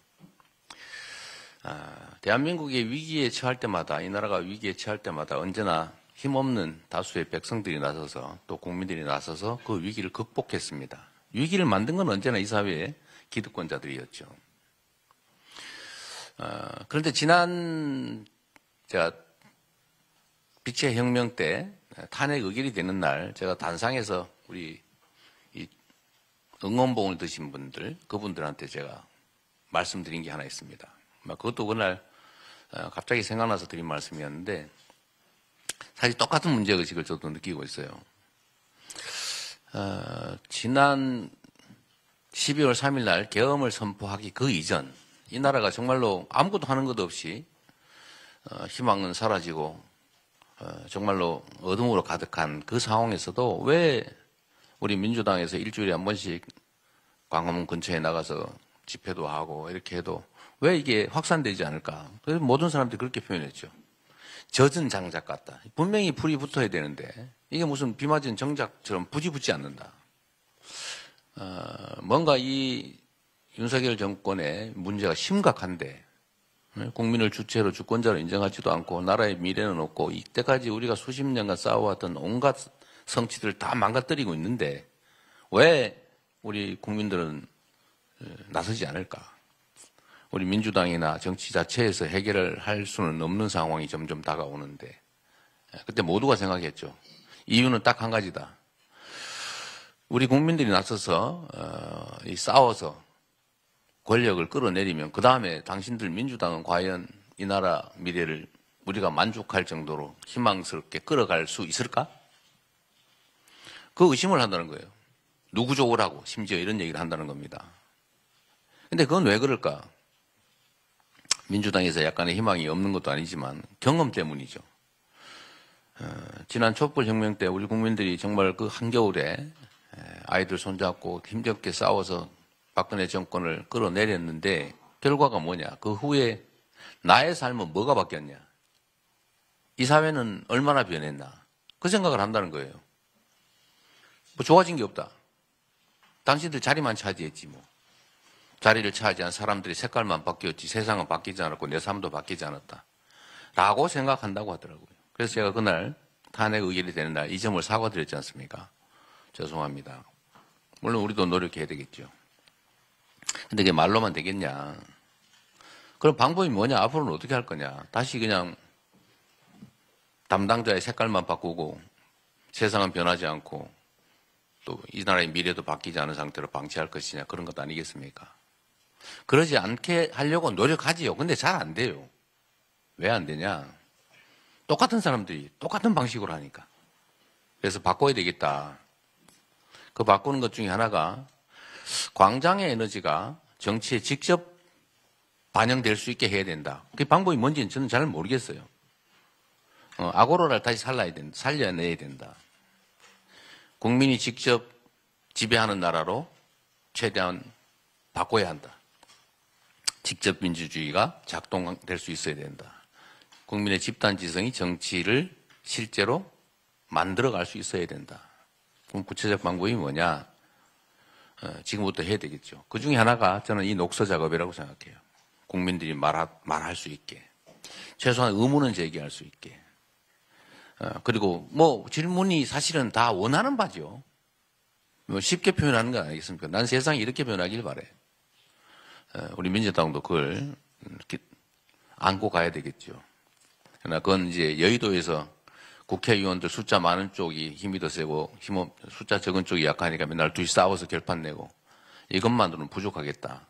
Speaker 2: 대한민국이 위기에 처할 때마다, 이 나라가 위기에 처할 때마다 언제나 힘없는 다수의 백성들이 나서서 또 국민들이 나서서 그 위기를 극복했습니다. 위기를 만든 건 언제나 이 사회의 기득권자들이었죠. 그런데 지난 제가 빛의 혁명 때 탄핵 의결이 되는 날 제가 단상에서 우리 이 응원봉을 드신 분들, 그분들한테 제가 말씀드린 게 하나 있습니다. 그것도 그날 갑자기 생각나서 드린 말씀이었는데 사실 똑같은 문제의식을 저도 느끼고 있어요. 지난 12월 3일 날 계엄을 선포하기 그 이전 이 나라가 정말로 아무것도 하는 것 없이 희망은 사라지고 정말로 어둠으로 가득한 그 상황에서도 왜 우리 민주당에서 일주일에 한 번씩 광화문 근처에 나가서 집회도 하고 이렇게 해도 왜 이게 확산되지 않을까? 그래서 모든 사람들이 그렇게 표현했죠. 젖은 장작 같다. 분명히 불이 붙어야 되는데 이게 무슨 비 맞은 정작처럼 불이 붙지 않는다. 뭔가 이 윤석열 정권의 문제가 심각한데 국민을 주체로 주권자로 인정하지도 않고 나라의 미래는 없고 이때까지 우리가 수십 년간 쌓아왔던 온갖 성취들을 다 망가뜨리고 있는데 왜 우리 국민들은 나서지 않을까? 우리 민주당이나 정치 자체에서 해결을 할 수는 없는 상황이 점점 다가오는데 그때 모두가 생각했죠. 이유는 딱 한 가지다. 우리 국민들이 나서서 싸워서 권력을 끌어내리면 그 다음에 당신들 민주당은 과연 이 나라 미래를 우리가 만족할 정도로 희망스럽게 끌어갈 수 있을까? 그 의심을 한다는 거예요. 누구 좋으라고 심지어 이런 얘기를 한다는 겁니다. 근데 그건 왜 그럴까? 민주당에서 약간의 희망이 없는 것도 아니지만 경험 때문이죠. 지난 촛불혁명 때 우리 국민들이 정말 그 한겨울에 아이들 손잡고 힘겹게 싸워서 박근혜 정권을 끌어내렸는데 결과가 뭐냐? 그 후에 나의 삶은 뭐가 바뀌었냐? 이 사회는 얼마나 변했나? 그 생각을 한다는 거예요. 뭐 좋아진 게 없다. 당신들 자리만 차지했지 뭐. 자리를 차지한 사람들이 색깔만 바뀌었지 세상은 바뀌지 않았고 내 삶도 바뀌지 않았다. 라고 생각한다고 하더라고요. 그래서 제가 그날 탄핵 의결이 되는 날 이 점을 사과드렸지 않습니까? 죄송합니다. 물론 우리도 노력해야 되겠죠. 근데 그게 말로만 되겠냐? 그럼 방법이 뭐냐? 앞으로는 어떻게 할 거냐? 다시 그냥 담당자의 색깔만 바꾸고 세상은 변하지 않고 또 이 나라의 미래도 바뀌지 않은 상태로 방치할 것이냐? 그런 것도 아니겠습니까? 그러지 않게 하려고 노력하지요. 근데 잘 안 돼요. 왜 안 되냐? 똑같은 사람들이 똑같은 방식으로 하니까. 그래서 바꿔야 되겠다. 그 바꾸는 것 중에 하나가 광장의 에너지가 정치에 직접 반영될 수 있게 해야 된다. 그 방법이 뭔지는 저는 잘 모르겠어요. 아고라를 다시 살려내야 된다. 국민이 직접 지배하는 나라로 최대한 바꿔야 한다. 직접 민주주의가 작동될 수 있어야 된다. 국민의 집단지성이 정치를 실제로 만들어갈 수 있어야 된다. 그럼 구체적 방법이 뭐냐? 지금부터 해야 되겠죠. 그 중에 하나가 저는 이 녹서 작업이라고 생각해요. 국민들이 말할 수 있게. 최소한 의문은 제기할 수 있게. 그리고 뭐 질문이 사실은 다 원하는 바죠. 뭐 쉽게 표현하는 건 아니겠습니까? 난 세상이 이렇게 변하길 바래. 우리 민주당도 그걸 이렇게 안고 가야 되겠죠. 그러나 그건 이제 여의도에서 국회의원들 숫자 많은 쪽이 힘이 더 세고 숫자 적은 쪽이 약하니까 맨날 둘이 싸워서 결판 내고 이것만으로는 부족하겠다.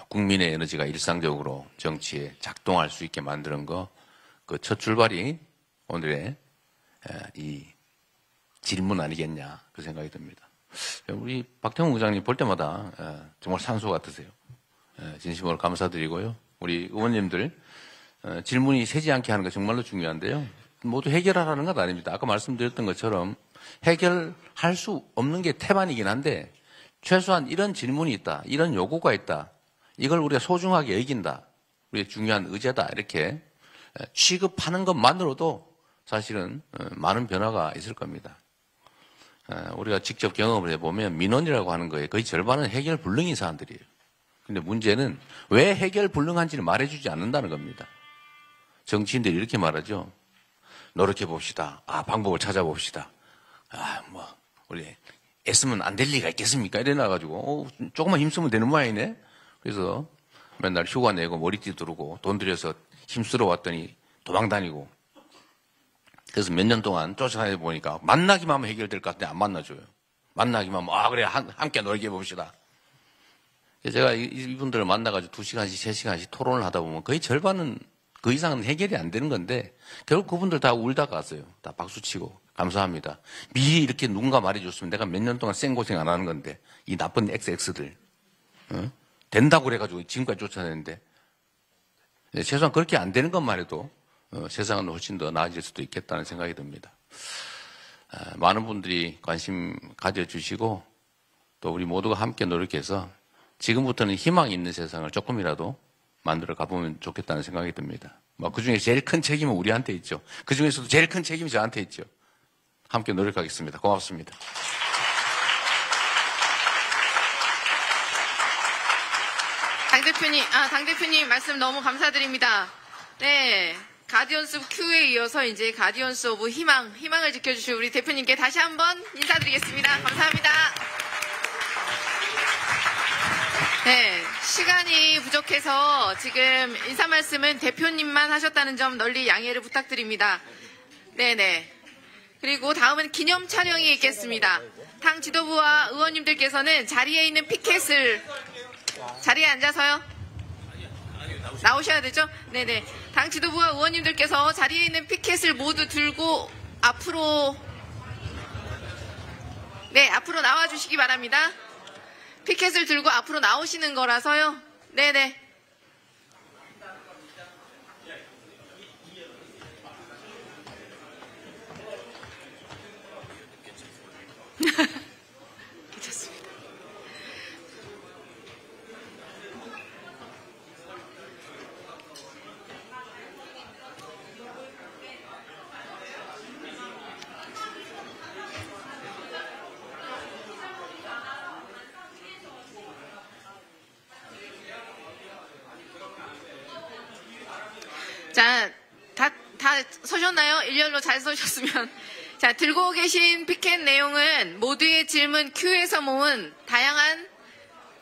Speaker 2: 국민의 에너지가 일상적으로 정치에 작동할 수 있게 만드는 거, 그 첫 출발이 오늘의 이 질문 아니겠냐 그 생각이 듭니다. 우리 박태웅 의장님 볼 때마다 정말 산소 같으세요. 진심으로 감사드리고요. 우리 의원님들 질문이 새지 않게 하는 거 정말로 중요한데요. 모두 해결하라는 건 아닙니다. 아까 말씀드렸던 것처럼 해결할 수 없는 게 태반이긴 한데 최소한 이런 질문이 있다. 이런 요구가 있다. 이걸 우리가 소중하게 여긴다. 우리의 중요한 의제다. 이렇게 취급하는 것만으로도 사실은 많은 변화가 있을 겁니다. 우리가 직접 경험을 해보면 민원이라고 하는 거에 거의 절반은 해결 불능인 사람들이에요. 근데 문제는 왜 해결 불능한지를 말해주지 않는다는 겁니다. 정치인들이 이렇게 말하죠. 노력해 봅시다. 방법을 찾아봅시다. 우리 애쓰면 안 될 리가 있겠습니까? 이래 나가지고 조금만 힘쓰면 되는 모양이네. 그래서 맨날 휴가 내고 머리띠 두르고 돈 들여서 힘쓰러 왔더니 도망 다니고. 그래서 몇 년 동안 쫓아다니다 보니까 만나기만 하면 해결될 것 같은데 안 만나줘요. 만나기만 하면 그래 함께 놀게 봅시다. 제가 이분들을 만나가지고 2시간씩 3시간씩 토론을 하다 보면 거의 절반은 그 이상은 해결이 안 되는 건데 결국 그분들 다 울다 갔어요. 다 박수치고 감사합니다. 미리 이렇게 누군가 말해줬으면 내가 몇 년 동안 생고생 안 하는 건데, 이 나쁜 XX들. 된다고 그래가지고 지금까지 쫓아내는데, 최소한 그렇게 안 되는 것만 해도 세상은 훨씬 더 나아질 수도 있겠다는 생각이 듭니다. 많은 분들이 관심 가져주시고, 또 우리 모두가 함께 노력해서 지금부터는 희망이 있는 세상을 조금이라도 만들어 가보면 좋겠다는 생각이 듭니다. 그 중에 제일 큰 책임은 우리한테 있죠. 그 중에서도 제일 큰 책임이 저한테 있죠. 함께 노력하겠습니다. 고맙습니다.
Speaker 1: 당대표님 말씀 너무 감사드립니다. 네. 가디언스 오브 Q에 이어서 이제 가디언스 오브 희망을 지켜주실 우리 대표님께 다시 한번 인사드리겠습니다. 감사합니다. 네. 시간이 부족해서 지금 인사 말씀은 대표님만 하셨다는 점 널리 양해를 부탁드립니다. 네네. 그리고 다음은 기념 촬영이 있겠습니다. 당 지도부와 의원님들께서는 자리에 있는 피켓을 자리에 앉아서요. 나오셔야 되죠? 네네. 당 지도부와 의원님들께서 자리에 있는 피켓을 모두 들고 앞으로 나와주시기 바랍니다. 피켓을 들고 앞으로 나오시는 거라서요. 네네. 괜찮습니다. 자, 다 서셨나요? 일렬로 잘 서셨으면. 자, 들고 계신 피켓 내용은 모두의 질문 Q에서 모은 다양한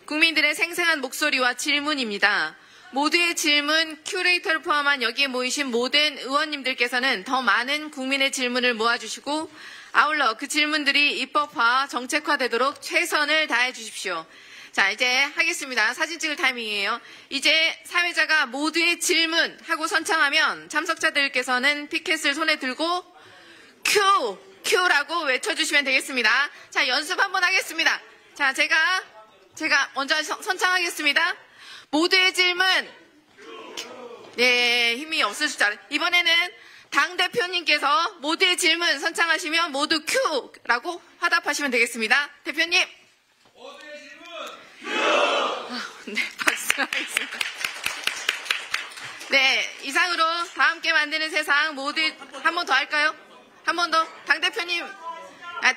Speaker 1: 국민들의 생생한 목소리와 질문입니다. 모두의 질문 큐레이터를 포함한 여기에 모이신 모든 의원님들께서는 더 많은 국민의 질문을 모아주시고 아울러 그 질문들이 입법화, 정책화되도록 최선을 다해 주십시오. 자, 이제 하겠습니다. 사진 찍을 타이밍이에요. 이제 사회자가 모두의 질문 하고 선창하면 참석자들께서는 피켓을 손에 들고 큐라고 외쳐주시면 되겠습니다. 자, 연습 한번 하겠습니다. 자, 제가 먼저 선창하겠습니다. 모두의 질문. 네, 힘이 없을 줄 알아요. 이번에는 당대표님께서 모두의 질문 선창하시면 모두 큐라고 화답하시면 되겠습니다. 대표님. 모두의 질문 큐! 네, 박수 하겠습니다. 네, 이상으로 다 함께 만드는 세상 모두 한 번 더 할까요? 한 번 더. 당대표님,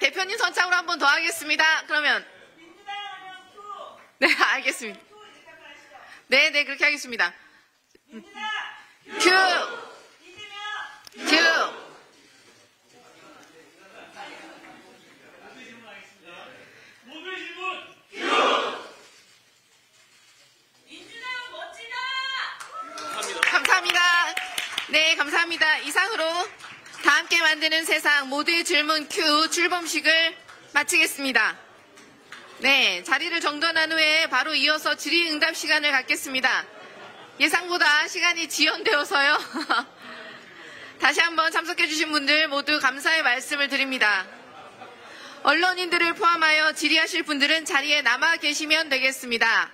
Speaker 1: 대표님 선창으로 한 번 더 하겠습니다. 그러면. 네, 알겠습니다. 네, 그렇게 하겠습니다. 큐! 감사합니다. 네, 감사합니다. 이상으로 다 함께 만드는 세상 모두의 질문 Q 출범식을 마치겠습니다. 네, 자리를 정돈한 후에 바로 이어서 질의응답 시간을 갖겠습니다. 예상보다 시간이 지연되어서요. 다시 한번 참석해주신 분들 모두 감사의 말씀을 드립니다. 언론인들을 포함하여 질의하실 분들은 자리에 남아 계시면 되겠습니다.